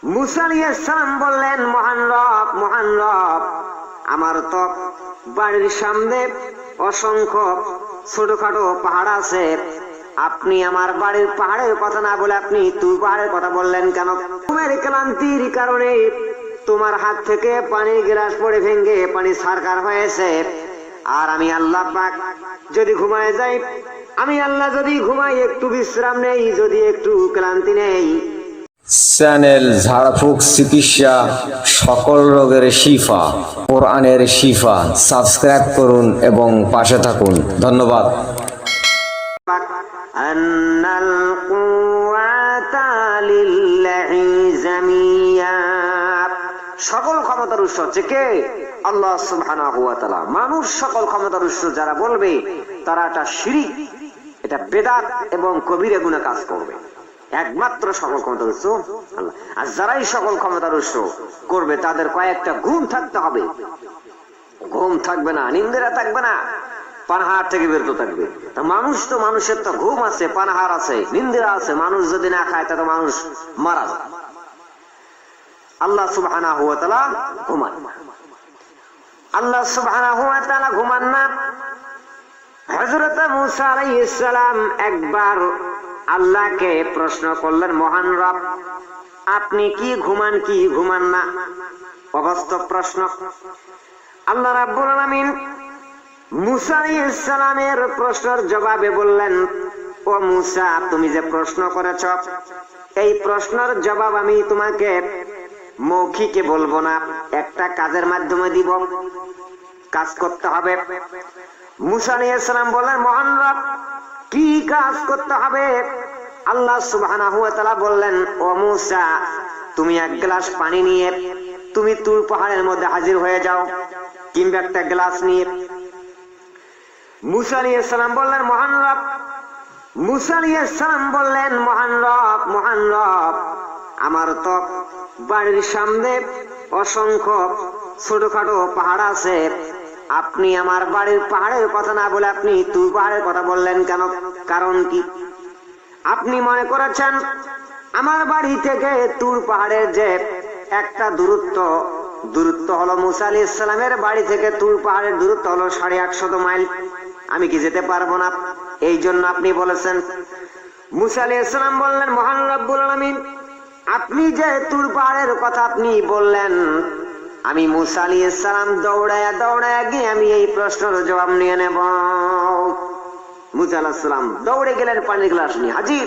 মুসা আলাইহিস সালাম বললেন, মহান রব, আমার তো বাড়ির সামনে অসংখ্য ছোটখাটো পাহাড় আছে, আপনি আমার বাড়ির পাহাড়ের কথা না বলে আপনি তুর পাহাড়ের কথা বললেন কেন? তোমার ক্লান্তির কারণে তোমার হাত থেকে পানির গ্লাস পড়ে ভেঙে পানি সারকার হয়েছে। আর আমি আল্লাহ পাক যদি ঘুমায় যাই, আমি আল্লাহ যদি ঘুমাই, একটু বিশ্রাম নেই, যদি একটু ক্লান্তি নেই, চ্যানেল ঝাড়ফুঁক চিকিৎসা, সকল রোগের শিফা, কোরআনের শিফা। সাবস্ক্রাইব করুন এবং পাশে থাকুন। ধন্যবাদ। আন্নাল কুওয়াতা লিল্লাহি জামিয়া, সকল ক্ষমতার উৎস হচ্ছে কে? আল্লাহ সুবহানাহু ওয়া তাআলা। মানুষ সকল ক্ষমতার উৎস যারা বলবে তারা এটা শিরক, এটা বেদাত এবং কবিরা গুনাহ কাজ করবে। একমাত্র সকল ক্ষমতার উৎস আল্লাহ। আর যারাই সকল ক্ষমতার উৎস করবে তাদের কয়েকটা গুণ থাকতে হবে। ঘুম থাকবে না, নিন্দেরা থাকবে না, পানাহার থেকে বিরত থাকবে। তা মানুষ তো, মানুষের তো ঘুম আছে, পানাহার আছে, নিন্দেরা আছে। মানুষ যদি না খায় তাহলে মানুষ মারা যায়। আল্লাহ সুবহানাহু ওয়া তাআলা ঘুমান। আল্লাহ সুবহানাহু ওয়া তাআলা ঘুমান না। হযরত মুসা আলাইহিস সালাম একবার আল্লাহকে প্রশ্ন করলেন, মহান রব, আপনি কি ঘুমান না? অবাস্তব প্রশ্ন। আল্লাহ রাব্বুল আলামিন মুসা আলাইহিস সালামের প্রশ্নের জবাবে বললেন, ও মুসা, তুমি যে প্রশ্ন করেছ, এই প্রশ্নের জবাব আমি তোমাকে মৌখিকে বলবো না, একটা কাজের মাধ্যমে দিব, কাজ করতে হবে। মুসা আলাইহিস সালাম বললেন, মহান রব, কি কাজ করতে হবে? আল্লাহ সুবহানাহু ওয়া তাআলা বললেন, ও মুসা, তুমি এক গ্লাস পানি নিয়ে তুমি তুর পাহাড়ের মধ্যে হাজির হয়ে যাও, কিংবা একটা গ্লাস নিয়ে। মুসা আলাইহিস সালাম বললেন, মহান রব। মুসা আলাইহিস সালাম বললেন, মহান রব, আমার তো বাড়ির সামনে অসংখ্য ছোটখাটো পাহাড় আছে, আপনি আমার বাড়ির পাহাড়ের কথা না বলে আপনি তুর পাহাড়ের কথা বললেন কেন? কারণ কি? আপনি মনে করেছেন আমার বাড়ি থেকে তুর পাহাড়ের যে একটা দূরত্ব হলো, মুসা আলাইহিস সালামের বাড়ি থেকে তুর পাহাড়ের দূরত্ব হলো 150 মাইল, আমি কি যেতে পারবো না? এই জন্য আপনি বলেছেন। মুসা আলাইহিস সালাম বললেন, মহান রব্বুল আলামিন, আপনি যে তুর পাহাড়ের কথা আপনি বললেন, আমি মুসা আলাইহিস সালাম দৌড়ায়া গিয়ে আমি এই প্রশ্নের জবাব নিয়ে নেব। মুসা আলাইহিস সালাম দৌড়ে গেলেন, পানির গ্লাস নিয়ে হাজির।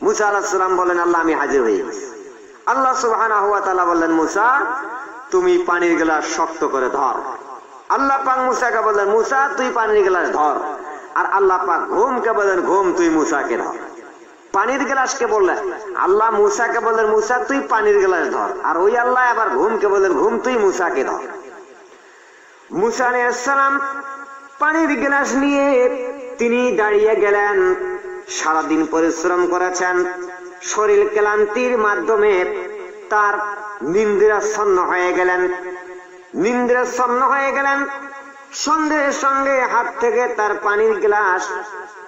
মুসা আলাইহিস সালাম বলেন, আল্লাহ, আমি হাজির হয়ে গেছি। আল্লাহ সুবহানাহু ওয়া তাআলা বললেন, মুসা, তুমি পানির গ্লাস শক্ত করে ধর। আল্লাহ পাক মুসাকে বললেন, মুসা, তুই পানির গ্লাস ধর। আর আল্লাহ পাক ঘুমকে বললেন, ঘুম, তুই মুসাকে ধর। পানির গ্লাসকে বললেন, আল্লাহ মুসাকে বললেন, মুসা, তুই পানির গ্লাস ধর। আর ওই আল্লাহ আবার ঘুমকে বললেন, ঘুম, তুই মুসাকে ধর। মুসা আলাইহিস সালাম পানির গ্লাস নিয়ে তিনি দাঁড়িয়ে গেলেন। সারাদিন পরিশ্রম করেছেন, শরীর ক্লান্তির মাধ্যমে তার নিন্দ্রাচ্ছন্ন হয়ে গেলেন। সঙ্গে সঙ্গে হাত থেকে তার পানির গ্লাস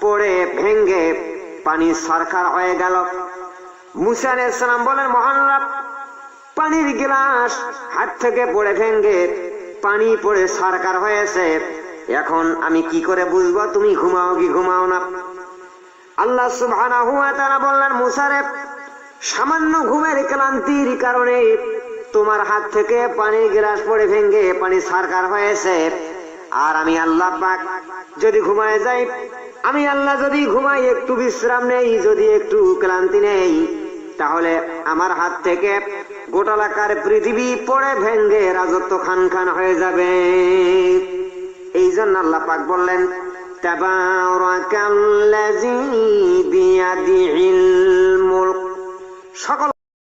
পড়ে ভেঙে পানি সরকার হয়ে গেল। মুসা আলাইহিস সালাম বলেন, মহান রব, পানির গ্লাস হাত থেকে পড়ে ভেঙে পানি পড়ে সরকার হয়েছে, এখন আমি কি করে বুঝবো তুমি ঘুমাও কি ঘুমাও না? আল্লাহ সুবহানাহু ওয়া তাআলা বললেন, মুসা রে, সামান্য ঘুমের ক্লান্তির কারণে তোমার হাত থেকে পানির গ্লাস পড়ে ভেঙে পানি সরকার হয়েছে। আর আমি আল্লাহ পাক যদি ঘুমায় যাই, আমি আল্লাহ যদি ঘুমাই, একটু বিশ্রাম নেই, যদি একটু ক্লান্তি নেই, তাহলে আমার হাত থেকে গোটালাকার পৃথিবী পড়ে ভেঙে রাজত্ব খান হয়ে যাবে। এই জন্য আল্লাহ পাক বললেন, তাবারাকাল্লাযী বিয়াদিহিল মুলক, সকল